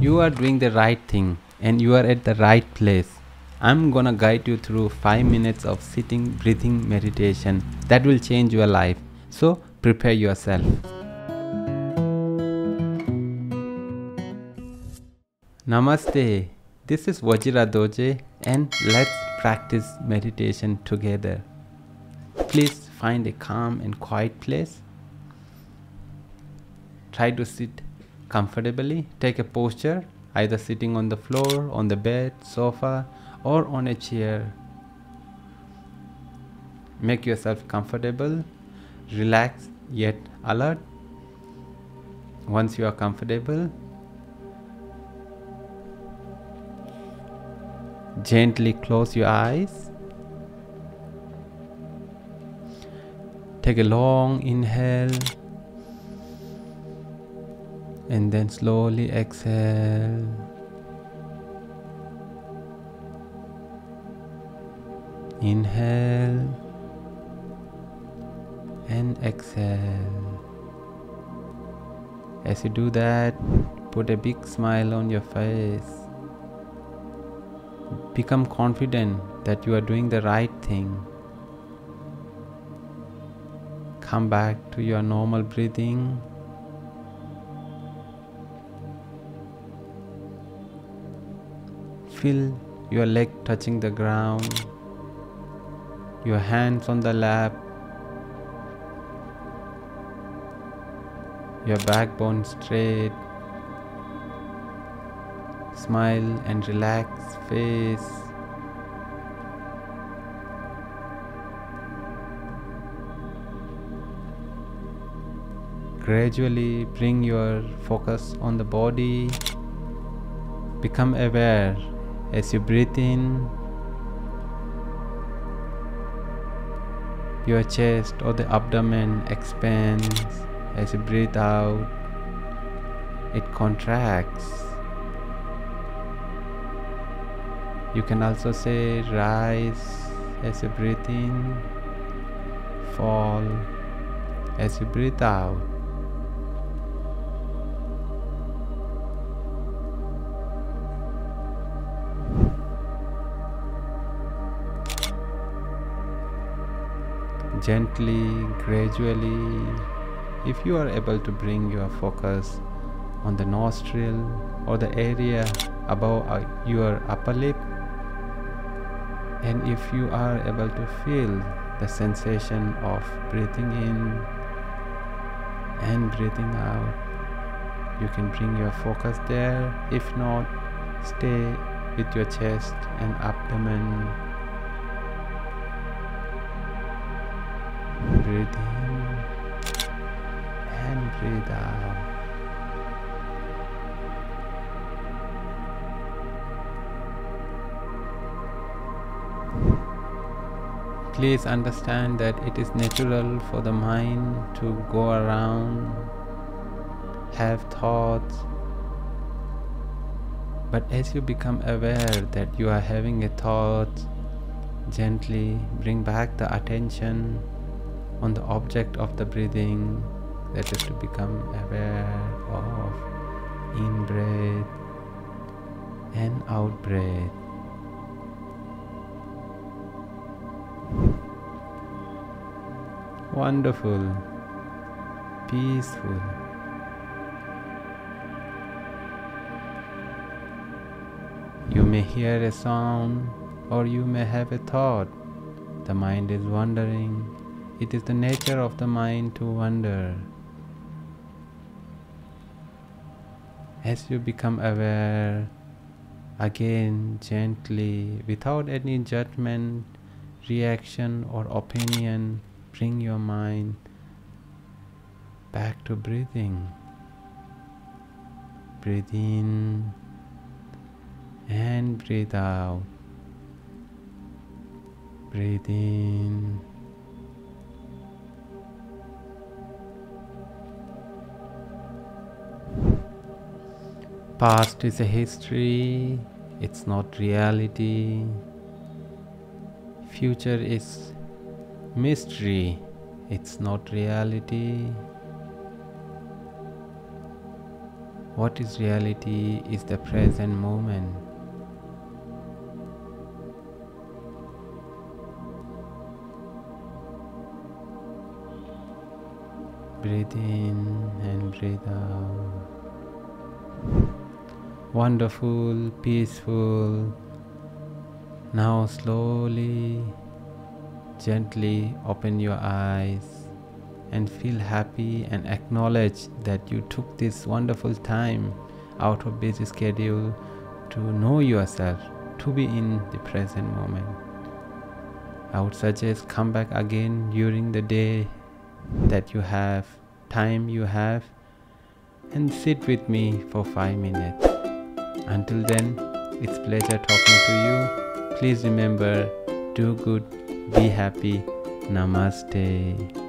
You are doing the right thing and you are at the right place. I'm gonna guide you through 5 minutes of sitting breathing meditation that will change your life. So prepare yourself. Namaste. This is Vajira Dorjey and let's practice meditation together. Please find a calm and quiet place. Try to sit comfortably. Take a posture, either sitting on the floor, on the bed, sofa, or on a chair. Make yourself comfortable, relaxed yet alert. Once you are comfortable, gently close your eyes. Take a long inhale and then slowly exhale. Inhale and exhale. As you do that, put a big smile on your face. Become confident that you are doing the right thing. Come back to your normal breathing. Feel your leg touching the ground, your hands on the lap, your backbone straight. Smile and relax face. Gradually bring your focus on the body. Become aware as you breathe in. Your chest or the abdomen expands. As you breathe out, it contracts. You can also say rise as you breathe in, fall as you breathe out. Gently, gradually, if you are able to bring your focus on the nostril or the area above your upper lip, and if you are able to feel the sensation of breathing in and breathing out, you can bring your focus there. If not, stay with your chest and abdomen. Breathe in and breathe out. Please understand that it is natural for the mind to go around, have thoughts. But as you become aware that you are having a thought, gently bring back the attention on the object of the breathing, that is to become aware of in-breath and out-breath. Wonderful, peaceful. You may hear a sound or you may have a thought. The mind is wandering. It is the nature of the mind to wander. As you become aware, again gently, without any judgment, reaction or opinion, bring your mind back to breathing. Breathe in and breathe out. Breathe in. Past is a history, it's not reality. Future is mystery, it's not reality. What is reality is the present moment. Breathe in and breathe out. Wonderful, peaceful. Now slowly, gently open your eyes and feel happy and acknowledge that you took this wonderful time out of busy schedule to know yourself, to be in the present moment. I would suggest come back again during the day that you have, time you have, and sit with me for 5 minutes. Until then, it's pleasure talking to you. Please remember, do good, be happy. Namaste.